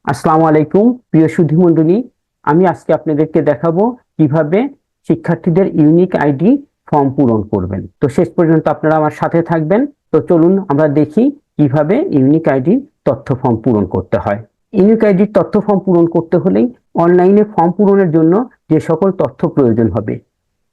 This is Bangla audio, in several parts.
আসসালামু আলাইকুম প্রিয় সুধী মণ্ডলী। আমি আজকে আপনাদেরকে দেখাবো কিভাবে শিক্ষার্থীদের ইউনিক আইডি ফর্ম পূরণ করবেন। তো শেষ পর্যন্ত আপনারা আমার সাথে থাকবেন। তো চলুন আমরা দেখি কিভাবে ইউনিক আইডি তথ্য ফর্ম পূরণ করতে হয়। ইউনিক আইডির তথ্য ফর্ম পূরণ করতে হলেই অনলাইনে ফর্ম পূরণের জন্য যে সকল তথ্য প্রয়োজন হবে: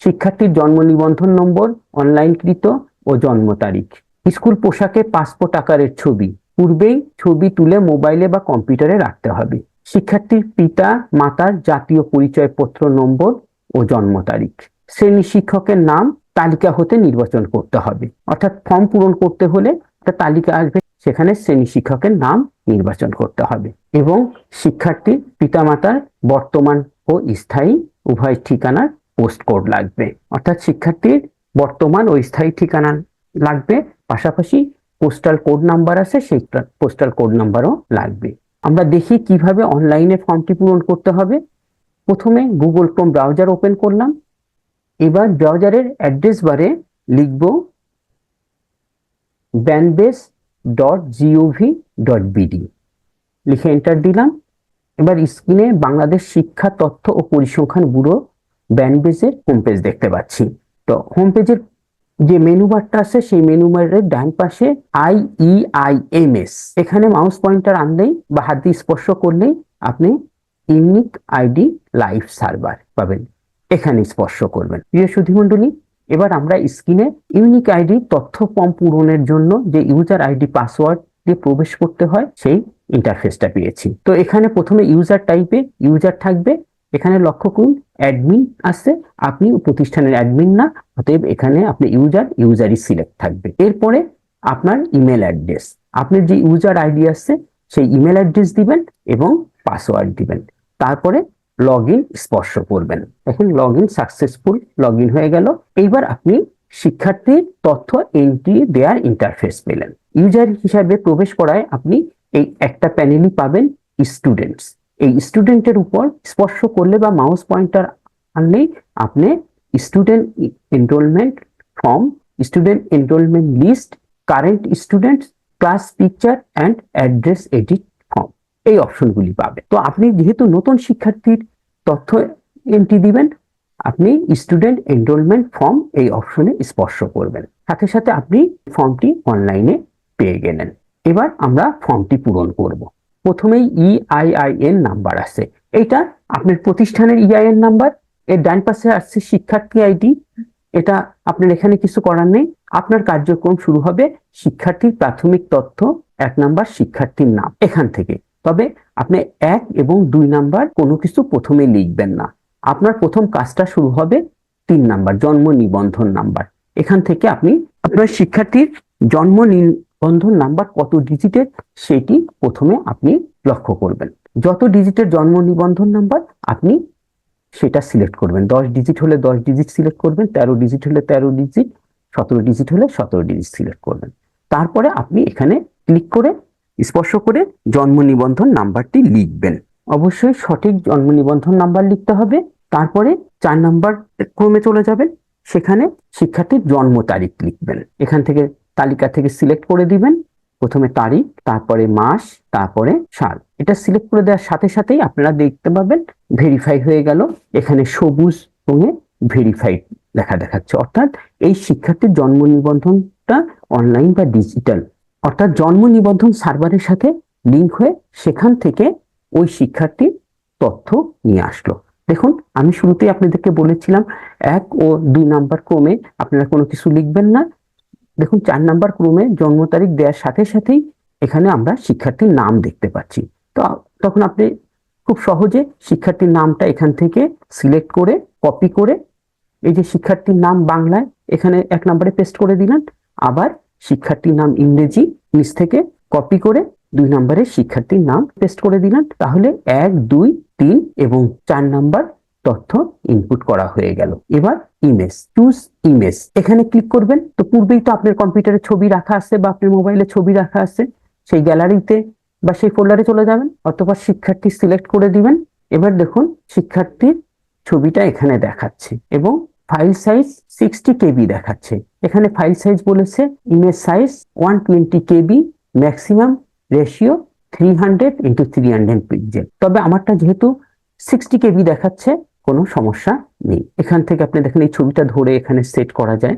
শিক্ষার্থীর জন্ম নিবন্ধন নম্বর, অনলাইনকৃত ও জন্ম তারিখ, স্কুল পোশাকে পাসপোর্ট আকারের ছবি, পূর্বেই ছবি তুলে মোবাইলে বা কম্পিউটারে রাখতে হবে, শিক্ষার্থীর পিতা মাতার জাতীয় পরিচয়পত্র নম্বর ও জন্ম তারিখ, শ্রেণী শিক্ষকের নাম তালিকা হতে নির্বাচন করতে হবে। অর্থাৎ ফর্ম পূরণ করতে হলে একটা তালিকা আসবে, সেখানে শ্রেণী শিক্ষকের নাম নির্বাচন করতে হবে এবং শিক্ষার্থীর পিতামাতার বর্তমান ও স্থায়ী উভয় ঠিকানার পোস্ট কোড লাগবে। অর্থাৎ শিক্ষার্থীর বর্তমান ও স্থায়ী ঠিকানা লাগবে, পাশাপাশি পোস্টাল কোড নাম্বার আছে, সেই পোস্টাল কোড নাম্বারও লাগবে। আমরা দেখি কিভাবে অনলাইনে ফর্মটি পূরণ করতে হবে। প্রথমে গুগল ক্রোম ব্রাউজার ওপেন করলাম। এবার ব্রাউজারের অ্যাড্রেস বারে লিখব banbase.gov.bd, লিখে এন্টার দিলাম। এবার স্ক্রিনে বাংলাদেশ শিক্ষা তথ্য ও পরিসংখ্যান ব্যুরো ব্যানবেজের হোম পেজ দেখতে পাচ্ছি। তো হোম পেজের যে মেনু বারটা আছে, সেই মেনু বারের ডান পাশে IEIMS, এখানে মাউস পয়েন্টার আনলেই বা হাত দিয়ে স্পর্শ করলেই আপনি ইউনিক আইডি লাইভ সার্ভার পাবেন, এখানে স্পর্শ করবেন। প্রিয় সুধী মণ্ডলী, এবার আমরা স্ক্রিনে ইউনিক আইডি তথ্য ফর্ম পূরণের জন্য যে ইউজার আইডি পাসওয়ার্ড দিয়ে প্রবেশ করতে হয় সেই ইন্টারফেসটা পেয়েছি। তো এখানে প্রথমে ইউজার টাইপে ইউজার থাকবে। এখানে লক্ষ্য করুন অ্যাডমিন আছে, আপনি প্রতিষ্ঠানের অ্যাডমিন না, অতএব এখানে আপনি ইউজারই সিলেক্ট থাকবে। এরপরে আপনার ইমেল অ্যাড্রেস, আপনার যে ইউজার আইডি আছে সেই ইমেল অ্যাড্রেস দিবেন এবং পাসওয়ার্ড দিবেন। তারপরে লগ ইন স্পর্শ করবেন। এখন log in successful, log in হয়ে গেল। এইবার আপনি শিক্ষার্থীর তথ্য এন্ট্রি দেওয়ার ইন্টারফেস পেলেন। ইউজার হিসাবে প্রবেশ করায় আপনি এই একটা প্যানেলই পাবেন, স্টুডেন্টস। এই স্টুডেন্টের উপর স্পর্শ করলে বা মাউস পয়েন্টার আনলেই আপনি student enrolment form, student enrolment list, current students, class picture and address edit form, এই অপশনগুলি পাবেন। তো আপনি যেহেতু নতুন শিক্ষার্থীর তথ্য এন্ট্রি দিবেন, আপনি স্টুডেন্ট এনরোলমেন্ট ফর্ম এই অপশনে স্পর্শ করবেন, সাথে সাথে আপনি ফর্মটি অনলাইনে পেয়ে গেলেন। এবার আমরা ফর্মটি পূরণ করব। প্রথমেই EIN নাম্বার আছে, এইটা আপনার প্রতিষ্ঠানের EIN নাম্বার। এর ডান পাশে আসছে শিক্ষার্থী আইডি, এটা আপনার এখানে কিছু করার নেই। আপনার কার্যক্রম শুরু হবে শিক্ষার্থীর প্রাথমিক তথ্য 1 নাম্বার শিক্ষার্থীর নাম, এখান থেকে। তবে আপনি 1 এবং 2 নাম্বার কোনো কিছু প্রথমে লিখবেন না। আপনার প্রথম কাজটা শুরু হবে 3 নাম্বার জন্ম নিবন্ধন নাম্বার, এখান থেকে আপনি আপনার শিক্ষার্থীর জন্ম নিবন্ধন নাম্বার কত ডিজিটের সেটি প্রথমে আপনি লক্ষ্য করবেন। যত ডিজিটের জন্ম নিবন্ধন নাম্বার আপনি সেটা সিলেক্ট করবেন। 10 ডিজিট হলে 10 ডিজিট সিলেক্ট করবেন, 13 ডিজিট হলে 13 ডিজিট, 17 ডিজিট হলে 17 ডিজিট সিলেক্ট করবেন। তারপরে আপনি এখানে ক্লিক করে স্পর্শ করে জন্ম নিবন্ধন নাম্বারটি লিখবেন। অবশ্যই সঠিক জন্ম নিবন্ধন নাম্বার লিখতে হবে। তারপরে 4 নাম্বার ক্রমে চলে যাবেন, সেখানে শিক্ষার্থীর জন্ম তারিখ লিখবেন। এখান থেকে তালিকা থেকে সিলেক্ট করে দিবেন, প্রথমে তারিখ, তারপরে মাস, তারপরে সাল। এটা সিলেক্ট করে দেওয়ার সাথে সাথেই আপনারা দেখতে পাবেন ভেরিফাই হয়ে গেল। এখানে সবুজ রঙে ভেরিফাইড লেখা দেখাচ্ছে, অর্থাৎ এই শিক্ষার্থীর জন্ম নিবন্ধনটা অনলাইন বা ডিজিটাল, অর্থাৎ জন্ম নিবন্ধন সার্ভারের সাথে লিঙ্ক হয়ে সেখান থেকে ওই শিক্ষার্থীর তথ্য নিয়ে আসলো। দেখুন, আমি শুরুতেই আপনাদেরকে বলেছিলাম 1 ও 2 নাম্বার ক্রমে আপনারা কোনো কিছু লিখবেন না। দেখুন, 4 নাম্বার ক্রমে জন্ম তারিখ দেওয়ার সাথে সাথেই এখানে আমরা শিক্ষার্থীর নাম দেখতে পাচ্ছি। তো তখন আপনি খুব সহজে শিক্ষার্থীর নামটা এখান থেকে সিলেক্ট করে কপি করে এই যে শিক্ষার্থীর নাম বাংলায় এখানে 1 নম্বরে পেস্ট করে দিলেন, আবার শিক্ষার্থীর নাম ইংরেজি নিচ থেকে কপি করে 2 নম্বরে শিক্ষার্থীর নাম পেস্ট করে দিলেন। তাহলে 1, 2, 3 এবং 4 নাম্বার তথ্য ইনপুট করা হয়ে গেল। এবার ইমেজ, চুজ ইমেজ, এখানে ক্লিক করবেন। তো পূর্বেই তো আপনার কম্পিউটারে ছবি রাখা আছে বা আপনার মোবাইলে ছবি রাখা আছে, সেই গ্যালারিতে বা সেই ফোল্ডারে চলে যাবেন, অথবা শিক্ষার্থী সিলেক্ট করে দিবেন। এবার দেখুন শিক্ষার্থীর ছবিটা এখানে দেখাচ্ছে এবং ফাইল সাইজ 60 KB দেখাচ্ছে। এখানে ফাইল সাইজ বলেছে image size 120 KB, maximum ratio 300 into 300 pixel. তবে আমারটা যেহেতু 60 কেবি দেখাচ্ছে, কোনো সমস্যা নেই। এখান থেকে আপনি দেখেন এই ছবিটা ধরে এখানে সেট করা যায়,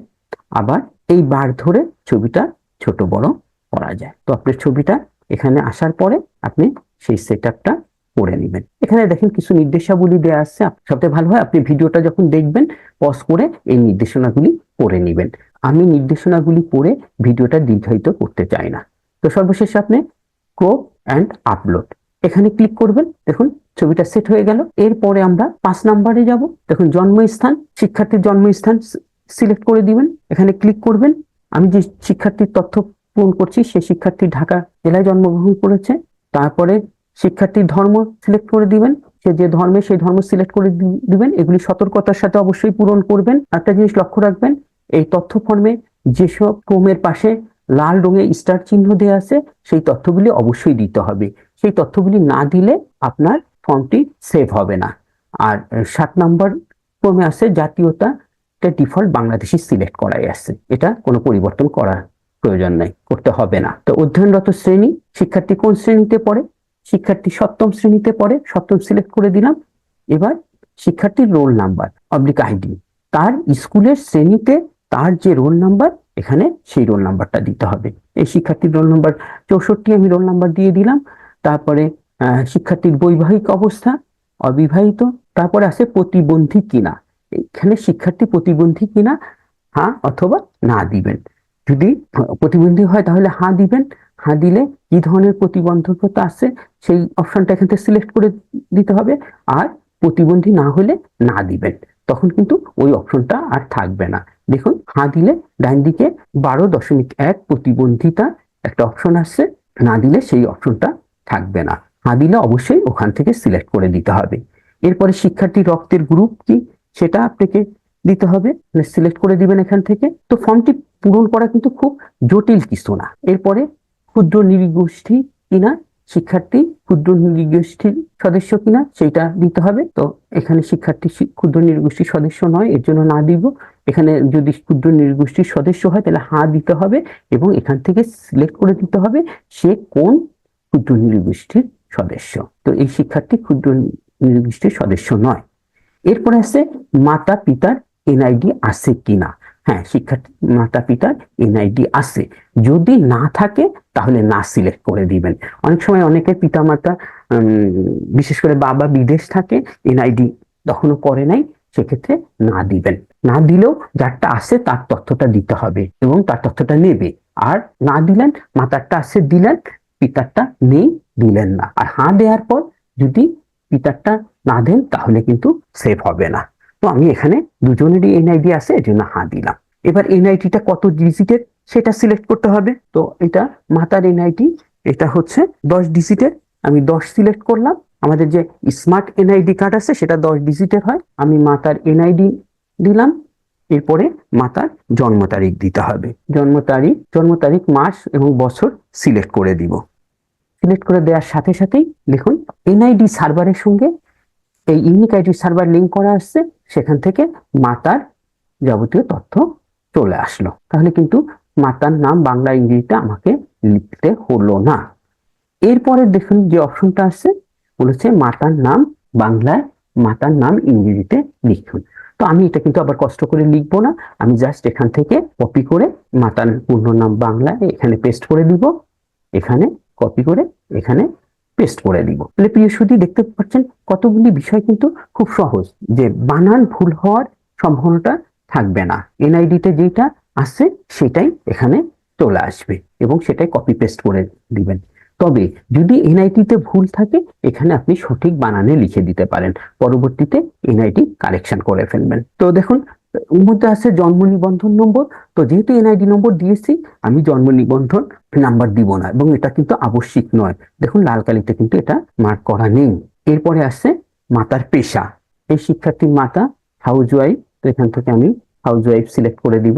আবার এই বার ধরে ছবিটা ছোট বড় করা যায়। তো আপনার ছবিটা এখানে আসার পরে আপনি সেই সেট আপটা করে নেবেন। এখানে দেখেন কিছু নির্দেশাবলী দেওয়া আছে। সবচেয়ে ভালো হয় আপনি ভিডিওটা যখন দেখবেন পজ করে এই নির্দেশনাগুলি পড়ে নেবেন। আমি নির্দেশনাগুলি পড়ে ভিডিওটা দীর্ঘায়িত করতে চাই না। তো সর্বশেষে আপনি ক্রপ অ্যান্ড আপলোড এখানে ক্লিক করবেন। দেখুন ছবিটা সেট হয়ে গেল। এরপরে আমরা 5 নম্বরে যাব। দেখুন জন্মস্থান, শিক্ষার্থীর জন্মস্থান সিলেক্ট করে দিবেন, এখানে ক্লিক করবেন। আমি যে শিক্ষার্থীর তথ্য পূরণ করছি সেই শিক্ষার্থী ঢাকা জেলায় জন্মগ্রহণ করেছে। তারপরে শিক্ষার্থীর ধর্ম সিলেক্ট করে দিবেন, সে যে ধর্মে সেই ধর্ম সিলেক্ট করে দিবেন। এগুলি সতর্কতার সাথে অবশ্যই পূরণ করবেন। একটা জিনিস লক্ষ্য রাখবেন, এই তথ্য ফর্মে যেসব ক্রমের পাশে লাল রঙে স্টার চিহ্ন দেওয়া আছে সেই তথ্যগুলি অবশ্যই দিতে হবে। সেই তথ্যগুলি না দিলে আপনার ফর্মটি সেভ হবে না। আর 7 নম্বর ক্রমে আছে জাতীয়তা, ডিফল্ট বাংলাদেশি সিলেক্ট করাই আছে, এটা কোনো পরিবর্তন করার প্রয়োজন নাই, করতে হবে না। তো অধ্যয়নরত শ্রেণী, শিক্ষার্থী কোন শ্রেণীতে পড়ে, শিক্ষার্থী 7ম শ্রেণীতে পড়ে, 7ম সিলেক্ট করে দিলাম। এবার শিক্ষার্থীর রোল নাম্বার অবলিক আইডি, তার স্কুলের শ্রেণীতে তার যে রোল নাম্বার এখানে সেই রোল নাম্বারটা দিতে হবে। এই শিক্ষার্থীর রোল নাম্বার 64, আমি রোল নাম্বার দিয়ে দিলাম। তারপরে শিক্ষার্থীর বৈবাহিক অবস্থা অবিবাহিত। তারপরে আছে প্রতিবন্ধী কিনা, এখানে শিক্ষার্থী প্রতিবন্ধী কিনা হ্যাঁ অথবা না দিবেন। যদি প্রতিবন্ধী হয় তাহলে হ্যাঁ দিবেন। হ্যাঁ দিলে কি ধরনের প্রতিবন্ধকতা আছে সেই অপশনটা এখান থেকে সিলেক্ট করে দিতে হবে। আর প্রতিবন্ধী না হলে না দিবেন, তখন কিন্তু ওই অপশনটা আর থাকবে না। দেখুন হ্যাঁ দিলে ডান দিকে 12.1 প্রতিবন্ধিতা একটা অপশন আসছে, না দিলে সেই অপশনটা থাকবে না। হ্যাঁ দিলে অবশ্যই ওখান থেকে সিলেক্ট করে দিতে হবে। এরপরে শিক্ষার্থীর রক্তের গ্রুপ কি সেটা আপনাকে দিতে হবে, সিলেক্ট করে দিবেন এখান থেকে। তো ফর্মটি পূরণ করা কিন্তু খুব জটিল কিছু না। এরপরে ক্ষুদ্র নৃগোষ্ঠী কিনা, শিক্ষার্থী ক্ষুদ্র নৃগোষ্ঠীর সদস্য কিনা সেটা দিতে হবে। তো এখানে শিক্ষার্থী ক্ষুদ্র নৃগোষ্ঠীর সদস্য নয়, এর জন্য না দিব। এখানে যদি ক্ষুদ্র নৃগোষ্ঠীর সদস্য হয় তাহলে হ্যাঁ দিতে হবে এবং এখান থেকে সিলেক্ট করে দিতে হবে সে কোন ক্ষুদ্র নৃগোষ্ঠীর সদস্য। তো এই শিক্ষার্থী ক্ষুদ্র নৃগোষ্ঠীর সদস্য নয়। এরপরে আছে মাতা পিতার এনআইডি আছে কিনা। হ্যাঁ, শিক্ষার্থী মাতা পিতার এনআইডি আছে, যদি না থাকে তাহলে না সিলেক্ট করে দিবেন। অনেক সময় অনেকের পিতা মাতা বিশেষ করে বাবা বিদেশ থাকে, এনআইডি তখনও করে নাই, সেক্ষেত্রে না দিবেন। না দিলেও যারটা আছে তার তথ্যটা দিতে হবে এবং তার তথ্যটা নেবে। আর না দিলেন, মাতারটা আছে দিলেন, পিতারটা নেই দিলেন না। আর হ্যাঁ দেওয়ার পর যদি পিতারটা না দেন তাহলে কিন্তু সেভ হবে না। তো আমি এখানে দুজনেরই এনআইডি আছে এজন্য হ্যাঁ দিলাম। এবার এনআইডিটা কত ডিজিটের সেটা সিলেক্ট করতে হবে। তো এটা মাতার এনআইডি, এটা হচ্ছে 10 ডিজিটের, আমি 10 সিলেক্ট করলাম। আমাদের যে স্মার্ট এনআইডি কার্ড আছে সেটা 10 ডিজিটের হয়। আমি মাতার এনআইডি দিলাম। এরপরে মাতার জন্ম তারিখ দিতে হবে, জন্ম তারিখ মাস এবং বছর সিলেক্ট করে দিব। সিলেক্ট করে দেওয়ার সাথে সাথেই দেখুন এনআইডি সার্ভারের সঙ্গে এই ইউনিক আইডি সার্ভার লিঙ্ক করা আসছে, সেখান থেকে মাতার যাবতীয় তথ্য চলে আসলো। তাহলে কিন্তু মাতার নাম বাংলা ইংরেজিতে আমাকে লিখতে হলো না। এরপরে দেখুন যে অপশনটা আছে বলেছে মাতার নাম বাংলায়, মাতার নাম ইংরেজিতে লিখুন। তো আমি এটা কিন্তু আবার কষ্ট করে লিখবো না, আমি জাস্ট এখান থেকে কপি করে মাতার পূর্ণ নাম বাংলায় এখানে পেস্ট করে দিব, এখানে কপি করে এখানে পেস্ট করে দিব। তাহলে প্রিয় সুধী দেখতে পাচ্ছেন কতগুলি বিষয় কিন্তু খুব সহজ, যে বানান ভুল হওয়ার সম্ভাবনাটা থাকবে না। এনআইডিতে যেটা আছে সেটাই এখানে চলে আসবে এবং সেটাই কপি পেস্ট করে দিবেন। তবে যদি এনআইডিতে ভুল থাকে এখানে আপনি সঠিক বানানে লিখে দিতে পারেন, পরবর্তীতে এনআইডি কারেকশন করে ফেলবেন। তো দেখুন ওর মধ্যে আছে জন্ম নিবন্ধন নম্বর। তো যেহেতু এনআইডি নম্বর দিয়েছি আমি জন্ম নিবন্ধন নাম্বার দিব না এবং এটা কিন্তু আবশ্যিক নয়। দেখুন লাল কালিতে কিন্তু এটা মার্ক করা নেই। এরপরে আসছে মাতার পেশা, এই শিক্ষার্থীর মাতা হাউস ওয়াইফ, তো এখান থেকে আমি হাউস ওয়াইফ সিলেক্ট করে দিব।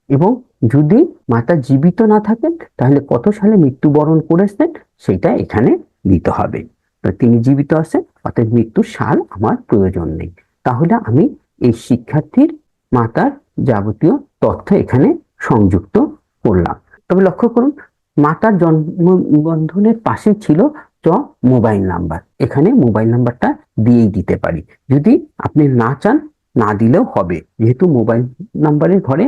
এবং যদি মাতা জীবিত না থাকেন তাহলে কত সালে মৃত্যুবরণ করেছেন সেটা এখানে দিতে হবে। তো তিনি জীবিত আছেন, অর্থাৎ মৃত্যুর সাল আমার প্রয়োজন নেই। তাহলে আমি এই শিক্ষার্থীর মাতার যাবতীয় তথ্য এখানে সংযুক্ত করলাম। তবে লক্ষ্য করুন মাতার জন্ম নিবন্ধনের পাশে ছিল মোবাইল নাম্বার, এখানে মোবাইল নাম্বারটা দিয়েই দিতে পারি। যদি আপনি না চান না দিলেও হবে, যেহেতু মোবাইল নাম্বারের ঘরে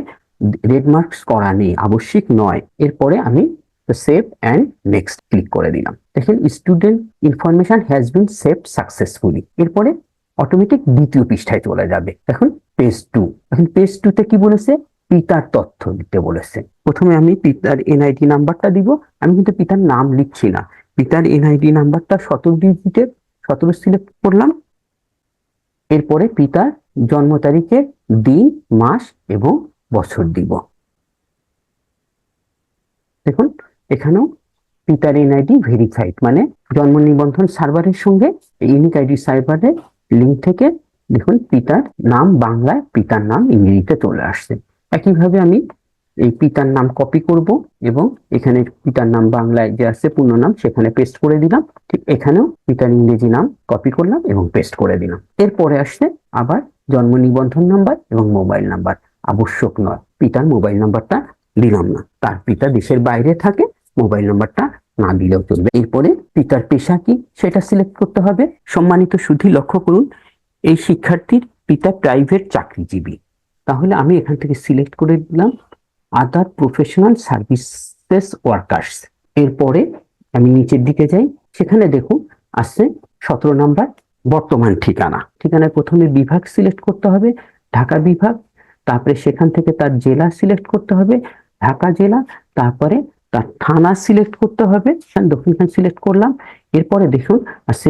রেড মার্কস করা নেই, আবশ্যিক নয়। এরপরে আমি সেভ অ্যান্ড নেক্সট ক্লিক করে দিলাম। দেখেন student information has bin saved successfully. এরপরে অটোমেটিক দ্বিতীয় পৃষ্ঠায় চলে যাবে। এখন পেজ 2, এখন পেজ 2 তে কি বলেছে, পিতার তথ্য দিতে বলেছে। প্রথমে আমি পিতার এনআইডি নাম্বারটা দিব। আমি কিন্তু পিতার নাম লিখছি না, পিতার এনআইডি নাম্বারটা 17 ডিজিটের, 17 সিলেক্ট করলাম। এরপরে পিতার জন্ম তারিখের দিন, মাস এবং বছর দিব। দেখুন এখানেও পিতার এনআইডি ভেরিফাইড, মানে জন্ম নিবন্ধন সার্ভারের সঙ্গে ইউনিক আইডি সার্ভারের লিঙ্ক থেকে দেখুন পিতার নাম বাংলায়, পিতার নাম ইংরেজিতে চলে আসছে। একইভাবে আমি এই পিতার নাম কপি করব এবং এখানে পিতার নাম বাংলায় যে আছে পূর্ণ নাম সেখানে পেস্ট করে দিলাম। ঠিক এখানেও পিতার ইংরেজি নাম কপি করলাম এবং পেস্ট করে দিলাম। এরপরে আসছে আবার জন্ম নিবন্ধন নাম্বার এবং মোবাইল নাম্বার, আবশ্যক নয়, পিতার মোবাইল নাম্বারটা দিলাম না, তার পিতা দেশের বাইরে থাকে, মোবাইল নাম্বারটা না দিলেও চলবে। এরপরে পিতার পেশা কি সেটা সিলেক্ট করতে হবে। সম্মানিত সুধী লক্ষ্য করুন, এই শিক্ষার্থীর পিতা প্রাইভেট চাকরিজীবী, তাহলে আমি এখান থেকে সিলেক্ট করে দিলাম আদার প্রফেশনাল সার্ভিসেস ওয়ার্কার্স। এরপরে আমি নিচের দিকে যাই, সেখানে দেখুন আসছে 17 নাম্বার বর্তমান ঠিকানা। ঠিকানায় প্রথমে বিভাগ সিলেক্ট করতে হবে, ঢাকা বিভাগ, তারপরে সেখান থেকে তার জেলা সিলেক্ট করতে হবে, ঢাকা জেলা, তারপরে তার থানা সিলেক্ট করতে হবে, দক্ষিণখান সিলেক্ট করলাম। এরপরে দেখুন আসছে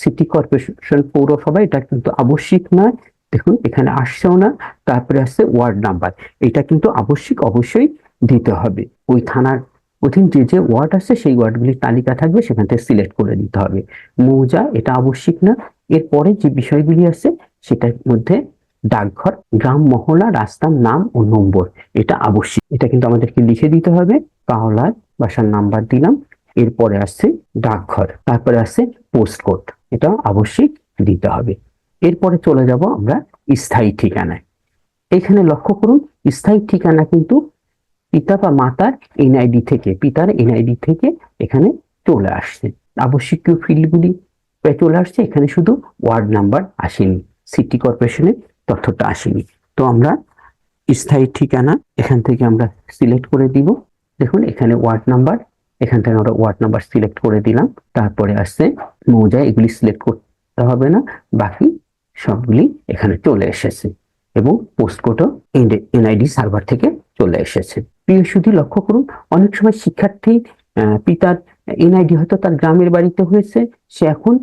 সিটি কর্পোরেশন, পৌরসভা, এটা কিন্তু আবশ্যিক নয়, দেখুন এখানে আসছেও না। তারপরে আসছে ওয়ার্ড নাম্বার, এটা কিন্তু আবশ্যিক, অবশ্যই দিতে হবে। ওই থানার অধীন যে যে ওয়ার্ড আছে সেই ওয়ার্ডগুলির তালিকা থাকবে, সেখান থেকে সিলেক্ট করে দিতে হবে। মৌজা, এটা আবশ্যিক না। এরপরে যে বিষয়গুলি আছে সেটার মধ্যে ডাকঘর, গ্রাম, মহল্লা, রাস্তার নাম ও নম্বর, এটা আবশ্যিক, এটা কিন্তু আমাদেরকে লিখে দিতে হবে। কাওলার বাসার নাম্বার দিলাম। এরপরে আসছে ডাকঘর, তারপরে আসছে পোস্ট কোড, এটা অবশ্যই দিতে হবে। এরপরে চলে যাব আমরা স্থায়ী ঠিকানায়। এখানে লক্ষ্য করুন স্থায়ী ঠিকানা কিন্তু পিতা বা মাতার এনআইডি থেকে, পিতার এনআইডি থেকে এখানে চলে আসছে, আবশ্যকীয় ফিল্ডগুলি চলে আসছে। এখানে শুধু ওয়ার্ড নাম্বার আসেনি, সিটি কর্পোরেশনের তথ্যটা আসেনি। তো আমরা স্থায়ী ঠিকানা এখান থেকে আমরা সিলেক্ট করে দিব। দেখুন এখানে ওয়ার্ড নাম্বার, এখান থেকে আমরা ওয়ার্ড নাম্বার সিলেক্ট করে দিলাম। তারপরে আসছে মৌজা, এগুলি সিলেক্ট করতে হবে না, বাকি সবগুলি এখানে চলে এসেছে এবং পোস্টকোডও এনআইডি সার্ভার থেকে চলে এসেছে। প্রিয় সুধী লক্ষ্য করুন, অনেক সময় শিক্ষার্থী পিতার এনআইডি হয়তো তার গ্রামের বাড়িতে হয়েছে, সে এখন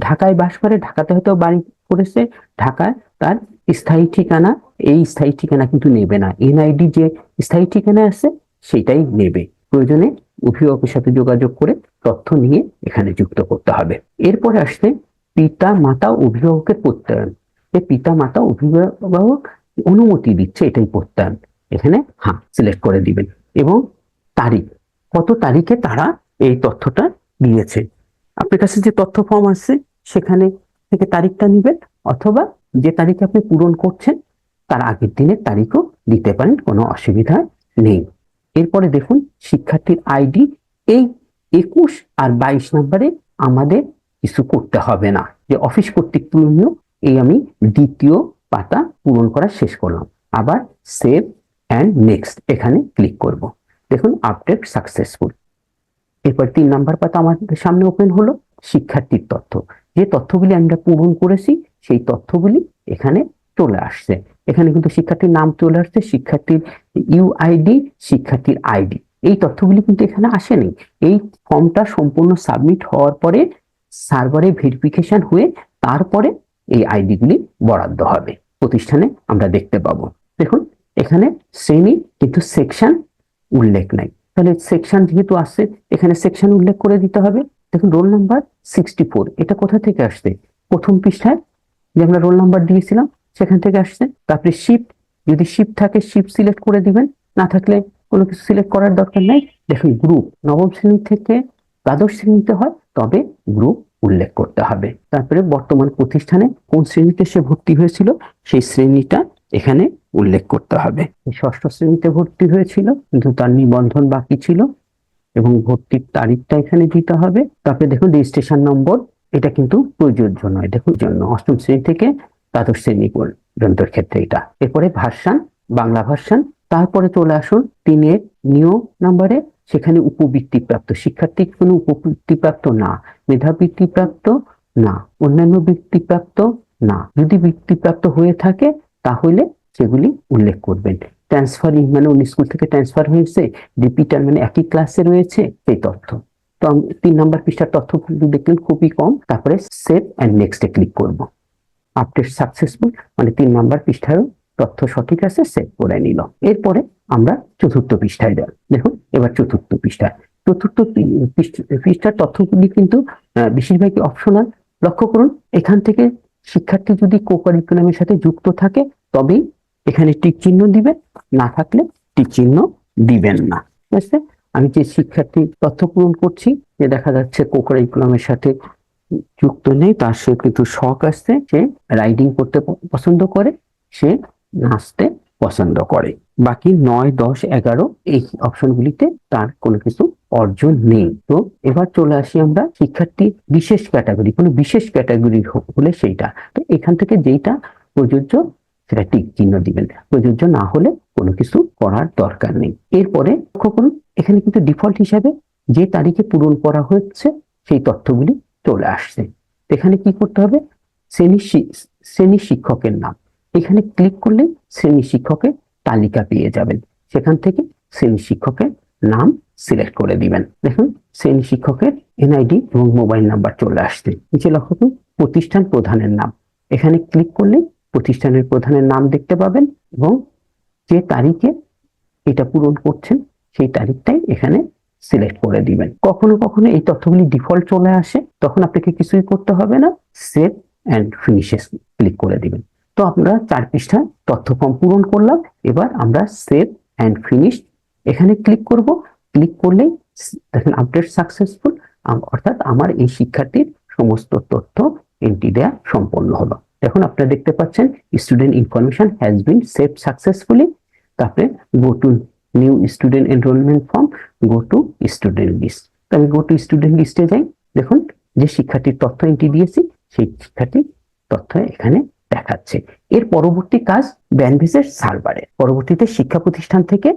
ঢাকায় বাস করে, ঢাকাতে হয়তো বাড়ি করেছে, ঢাকায় তার স্থায়ী ঠিকানা, এই স্থায়ী ঠিকানা কিন্তু নেবে না, এনআইডি যে স্থায়ী ঠিকানা আছে সেটাই নেবে। প্রয়োজনে অভিভাবকের সাথে যোগাযোগ করে তথ্য নিয়ে এখানে যুক্ত করতে হবে। এরপরে আসছে পিতা মাতা অভিভাবকের প্রত্যয়ন, যে পিতা মাতা অভিভাবক অনুমতি দিচ্ছে এটাই প্রত্যয়ন, এখানে হ্যাঁ সিলেক্ট করে দিবেন। এবং তারিখ, কত তারিখে তারা এই তথ্যটা দিয়েছে, আপনার কাছে যে তথ্য ফর্ম আছে সেখানে থেকে তারিখটা নিবেন, অথবা যে তারিখে আপনি পূরণ করছেন তার আগের দিনের তারিখও দিতে পারেন, কোনো অসুবিধা নেই। এরপরে দেখুন শিক্ষার্থীর আইডি, এই 21 আর 22 নম্বরে আমাদের কিছু করতে হবে না, যে অফিস কর্তৃক পূরণীয়, এই আমি দ্বিতীয় পাতা পূরণ করা শেষ করলাম। আবার সেভ অ্যান্ড নেক্সট এখানে ক্লিক করব। দেখুন আপডেট সাকসেসফুল। এরপর 3 নাম্বার পাতা আমাদের সামনে ওপেন হলো, শিক্ষার্থীর তথ্য, যে তথ্যগুলি আমরা পূরণ করেছি সেই তথ্যগুলি এখানে চলে আসছে। এখানে কিন্তু শিক্ষার্থীর নাম চলে আসছে, শিক্ষার্থীর ইউআইডি, শিক্ষার্থীর আইডি, এই তথ্যগুলি কিন্তু এখানে আসেনি। এই ফর্মটা সম্পূর্ণ সাবমিট হওয়ার পরে সার্ভারে ভেরিফিকেশন হয়ে তারপরে এই আইডি গুলি বরাদ্দ হবে, প্রতিষ্ঠানে আমরা দেখতে পাবো। দেখুন এখানে শ্রেণী কিন্তু সেকশন উল্লেখ নাই, তাহলে সেকশন যেহেতু আসছে এখানে সেকশন উল্লেখ করে দিতে হবে। দেখুন রোল নাম্বার 64, এটা কোথা থেকে আসছে, প্রথম পৃষ্ঠায় যে আমরা রোল নাম্বার দিয়েছিলাম সেখান থেকে আসছে। তারপরে শিফট, যদি শিফট থাকে শিফট সিলেক্ট করে দিবেন, না থাকলে কোনো কিছু সিলেক্ট করার দরকার নাই। দেখুন গ্রুপ, নবম শ্রেণী থেকে দ্বাদশ শ্রেণীতে হয়, তবে গ্রুপ উল্লেখ করতে হবে। তারপরে বর্তমান প্রতিষ্ঠানে কোন শ্রেণীতে সে ভর্তি হয়েছিল সেই শ্রেণীটা এখানে উল্লেখ করতে হবে। ষষ্ঠ শ্রেণীতে ভর্তি হয়েছিল কিন্তু তার নিবন্ধন বাকি ছিল, এবং ভর্তির তারিখটা এখানে দিতে হবে। তারপরে দেখুন রেজিস্ট্রেশন নম্বর, এটা কিন্তু প্রযোজ্য নয়, দেখুন জন্য অষ্টম শ্রেণী থেকে দ্বাদশ শ্রেণী পর্যন্তর ক্ষেত্রে এটা। এরপরে ভার্সান, বাংলা ভার্সান। তারপরে চলে আসুন 3 নিয়োগ নাম্বারে, সেখানে উপবৃত্তিপ্রাপ্ত শিক্ষার্থী কোনো উপবৃত্তিপ্রাপ্ত না, মেধাবৃত্তিপ্রাপ্ত না, অন্যান্য বৃত্তিপ্রাপ্ত না। যদি বৃত্তিপ্রাপ্ত হয়ে থাকে তাহলে সেগুলি উল্লেখ করবেন। ট্রান্সফার মানে অন্য স্কুল থেকে ট্রান্সফার হয়েছে, রিপিটার মানে একই ক্লাসে রয়েছে, সেই তথ্য। তো 3 নম্বর পৃষ্ঠার তথ্য কিন্তু দেখলেন খুবই কম। তারপরে সেভ এন্ড নেক্সটে ক্লিক করব। আপডেট সাকসেসফুল মানে 3 নম্বর পৃষ্ঠারও তথ্য সঠিক আছে, সেভ করে নিল। এরপরে আমরা চতুর্থ পৃষ্ঠায় যাই। দেখুন এবার চতুর্থ পৃষ্ঠা, চতুর্থ পৃষ্ঠার তথ্যগুলি কিন্তু বেশিরভাগই অপশনাল। লক্ষ্য করুন, এখান থেকে শিক্ষার্থী যদি কো-কারিকুলামের সাথে যুক্ত থাকে তবেই এখানে টিক চিহ্ন দিবেন, না থাকলে টিক চিহ্ন দিবেন না। ঠিক আছে, আমি যে শিক্ষার্থী তথ্য পূরণ করছি, যে দেখা যাচ্ছে কো-কারিকুলামের সাথে যুক্ত নেই, তার সে কিন্তু শখ আসছে, সে রাইডিং করতে পছন্দ করে, সে নাচতে পছন্দ করে। বাকি 9, 10, 11 এই অপশনগুলিতে তার কোনো কিছু অর্জন নেই। তো এবার চলে আসি আমরা শিক্ষার্থী বিশেষ ক্যাটাগরি, কোনো বিশেষ ক্যাটাগরি হলে সেইটা। তো এখান থেকে যেইটা প্রযোজ্য সেটা টিক চিহ্ন দিবেন, প্রযোজ্য না হলে কোনো কিছু করার দরকার নেই। এরপরে লক্ষ্য করুন, এখানে কিন্তু ডিফল্ট হিসাবে যে তারিখে পূরণ করা হচ্ছে সেই তথ্যগুলি চলে আসছে। এখানে কি করতে হবে, শ্রেণী শিক্ষকের নাম, এখানে ক্লিক করলে শ্রেণী শিক্ষকের তালিকা পেয়ে যাবেন। সেখান থেকে শ্রেণী শিক্ষকের নাম সিলেক্ট করে দিবেন। দেখুন শ্রেণী শিক্ষকের এনআইডি এবং মোবাইল নাম্বার চলে আসছে। নিচে লক্ষ্য করুন প্রতিষ্ঠান প্রধানের নাম, এখানে ক্লিক করলে প্রতিষ্ঠানের প্রধানের নাম দেখতে পাবেন এবং যে তারিখে এটা পূরণ করছেন সেই তারিখটাই এখানে সিলেক্ট করে দিবেন। কখনো কখনো এই তথ্যগুলি ডিফল্ট চলে আসে, তখন আপনাকে কিছুই করতে হবে না, সেভ এন্ড ফিনিশে ক্লিক করে দিবেন। তো আমরা 4 পৃষ্ঠা তথ্য ফর্ম পূরণ করলাম। এবার আমরা সেভ এন্ড ফিনিশ এখানে ক্লিক করব। ক্লিক করলেই দেখেন আপডেট সাকসেসফুল, অর্থাৎ আমার এই শিক্ষার্থীর সমস্ত তথ্য এন্ট্রি দেওয়া সম্পন্ন হলো। এখন আপনারা দেখতে পাচ্ছেন student information has been save successfully. তারপরে go to new student enrolment form, go to student list. তো আমি গো টু স্টুডেন্ট লিস্টে যাই। দেখুন যে শিক্ষার্থীর তথ্য এন্ট্রি দিয়েছি সেই শিক্ষার্থীর তথ্য এখানে দেখাচ্ছে। এর পরবর্তী কাজ ব্যানভিসের সার্ভারে, পরবর্তীতে শিক্ষা প্রতিষ্ঠান থেকে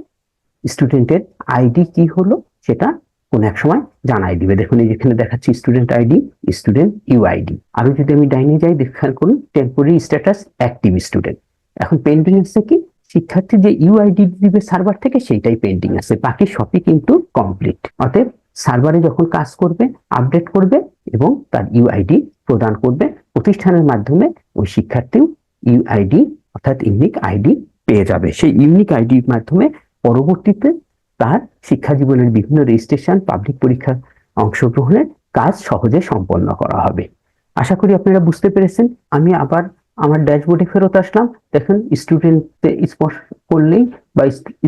স্টুডেন্টের আইডি কি হলো সেটা কোন এক সময় জানাই দিবে। দেখুন এখানে দেখাচ্ছি স্টুডেন্ট আইডি, স্টুডেন্ট ইউআইডি। আমি যদি ডাইনে যাই, খেয়াল করুন টেম্পোরারি স্ট্যাটাস অ্যাক্টিভ স্টুডেন্ট। এখন পেন্ডিং আছে কি, শিক্ষার্থী যে ইউআইডি দিবে সার্ভার থেকে সেইটাই পেন্ডিং আছে, বাকি সবই কিন্তু কমপ্লিট। অতএব সার্ভারে যখন কাজ করবে, আপডেট করবে এবং তার ইউআইডি প্রদান করবে, প্রতিষ্ঠানের মাধ্যমে ওই শিক্ষার্থীও ইউআইডি অর্থাৎ ইউনিক আইডি পেয়ে যাবে। সেই ইউনিক আইডির মাধ্যমে পরবর্তীতে তার শিক্ষা জীবনের বিভিন্ন রেজিস্ট্রেশন, পাবলিক পরীক্ষার অংশগ্রহণের কাজ সহজে সম্পন্ন করা হবে। আশা করি আপনারা বুঝতে পেরেছেন। আমি আবার আমার ড্যাশবোর্ডে ফেরত আসলাম। দেখুন স্টুডেন্টে স্পর্শ করলেই বা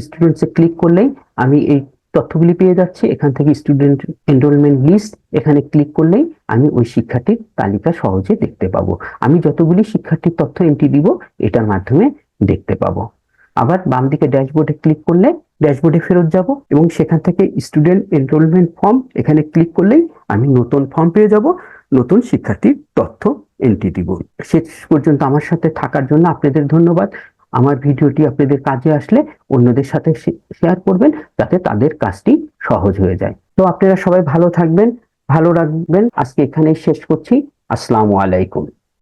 স্টুডেন্টসে ক্লিক করলেই আমি এই তথ্যগুলি পেয়ে যাচ্ছি। এখান থেকে স্টুডেন্ট এনরোলমেন্ট লিস্ট, এখানে ক্লিক করলেই আমি ওই শিক্ষার্থীর তালিকা সহজে দেখতে পাবো। আমি যতগুলি শিক্ষার্থীর তথ্য এন্ট্রি দিব এটার মাধ্যমে দেখতে পাবো। আবার বাম দিকে ড্যাশবোর্ডে ক্লিক করলে ড্যাশবোর্ডে ফেরত যাব এবং সেখান থেকে স্টুডেন্ট এনরোলমেন্ট ফর্ম, এখানে ক্লিক করলেই আমি নতুন ফর্ম পেয়ে যাব, নতুন শিক্ষার্থীর তথ্য এন্ট্রি দিব। শেষ পর্যন্ত আমার সাথে থাকার জন্য আপনাদের ধন্যবাদ। আমার ভিডিওটি আপনাদের কাজে আসলে অন্যদের সাথে শেয়ার করবেন, যাতে তাদের কাজটি সহজ হয়ে যায়। তো আপনারা সবাই ভালো থাকবেন, ভালো রাখবেন। আজকে এখানেই শেষ করছি। আসসালামু আলাইকুম।